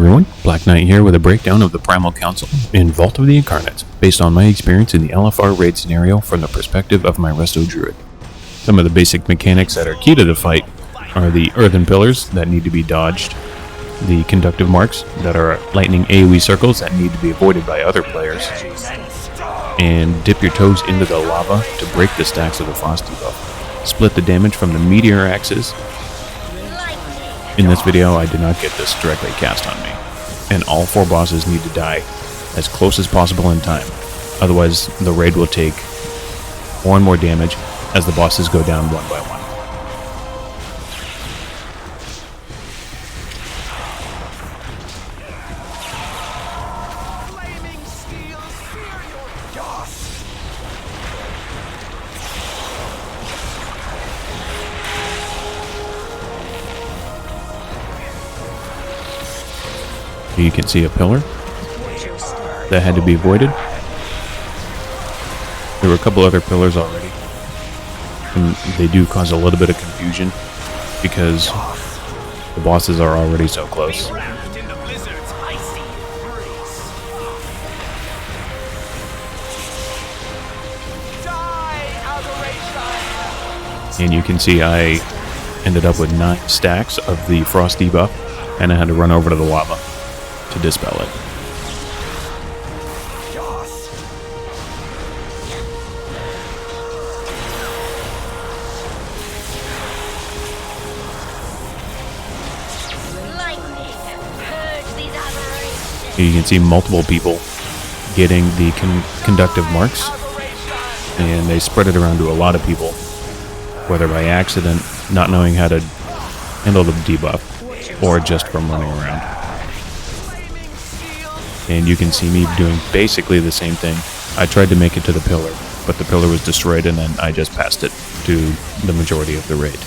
everyone, Black Knight here with a breakdown of the Primal Council in Vault of the Incarnates, based on my experience in the LFR raid scenario from the perspective of my Resto Druid. Some of the basic mechanics that are key to the fight are the earthen pillars that need to be dodged, the conductive marks that are lightning AoE circles that need to be avoided by other players, and dip your toes into the lava to break the stacks of the frost debuff. Split the damage from the meteor axes. In this video, I did not get this directly cast on me, and all 4 bosses need to die as close as possible in time, otherwise the raid will take more and more damage as the bosses go down one by one. You can see a pillar that had to be avoided. There were a couple other pillars already, and they do cause a little bit of confusion because the bosses are already so close. And you can see I ended up with 9 stacks of the frost debuff, and I had to run over to the lava to dispel it. You can see multiple people getting the conductive marks, and they spread it around to a lot of people, whether by accident, not knowing how to handle the debuff, or just from running around. And you can see me doing basically the same thing. I tried to make it to the pillar, but the pillar was destroyed, and then I just passed it to the majority of the raid.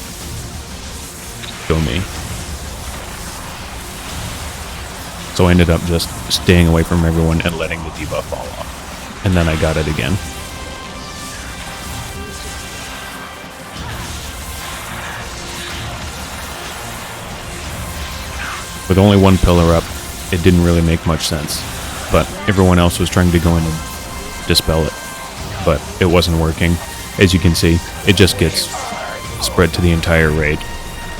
Go me. So I ended up just staying away from everyone and letting the debuff fall off. And then I got it again. With only 1 pillar up, it didn't really make much sense, but everyone else was trying to go in and dispel it, but it wasn't working. As you can see, it just gets spread to the entire raid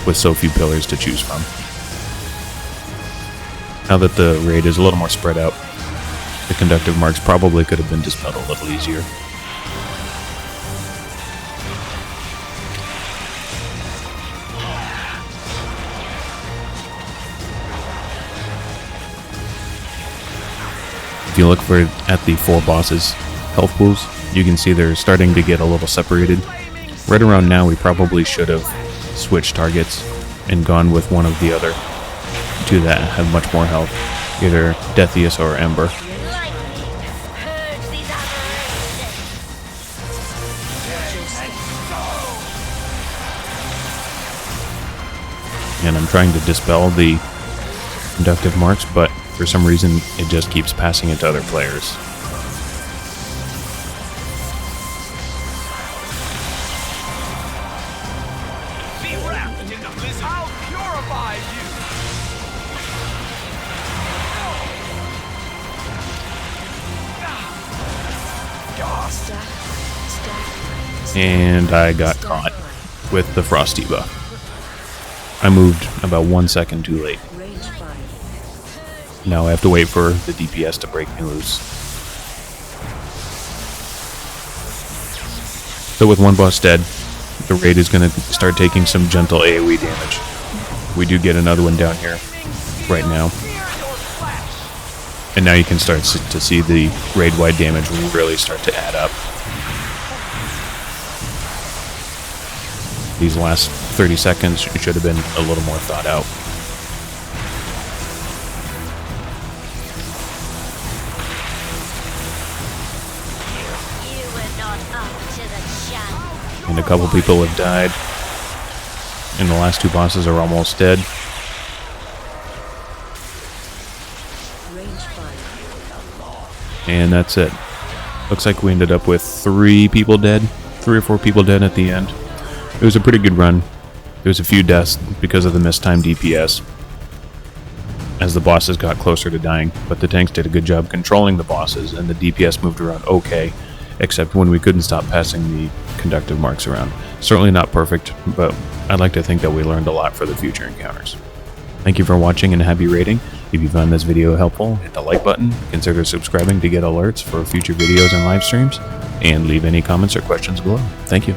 with so few pillars to choose from. Now that the raid is a little more spread out, the conductive marks probably could have been dispelled a little easier. If you look at the 4 bosses' health pools, you can see they're starting to get a little separated. Right around now, we probably should have switched targets and gone with one of the other 2 that have much more health, either Deathius or Ember. And I'm trying to dispel the conductive marks, but for some reason, it just keeps passing it to other players. Be wrapped in the blizzard. I'll purify you. And I got caught with the frost debuff. I moved about 1 second too late. Now I have to wait for the DPS to break me loose. So with 1 boss dead, the raid is going to start taking some gentle AoE damage. We do get another one down here right now. And now you can start to see the raid-wide damage really start to add up. These last 30 seconds should have been a little more thought out. And a couple people have died, and the last 2 bosses are almost dead. And that's it. Looks like we ended up with 3 people dead, 3 or 4 people dead at the end. It was a pretty good run. There was a few deaths because of the mistimed DPS. as the bosses got closer to dying, but the tanks did a good job controlling the bosses, and the DPS moved around okay, except when we couldn't stop passing the conductive marks around. Certainly not perfect, but I'd like to think that we learned a lot for the future encounters. Thank you for watching and happy raiding. If you found this video helpful, hit the like button, consider subscribing to get alerts for future videos and live streams, and leave any comments or questions below. Thank you.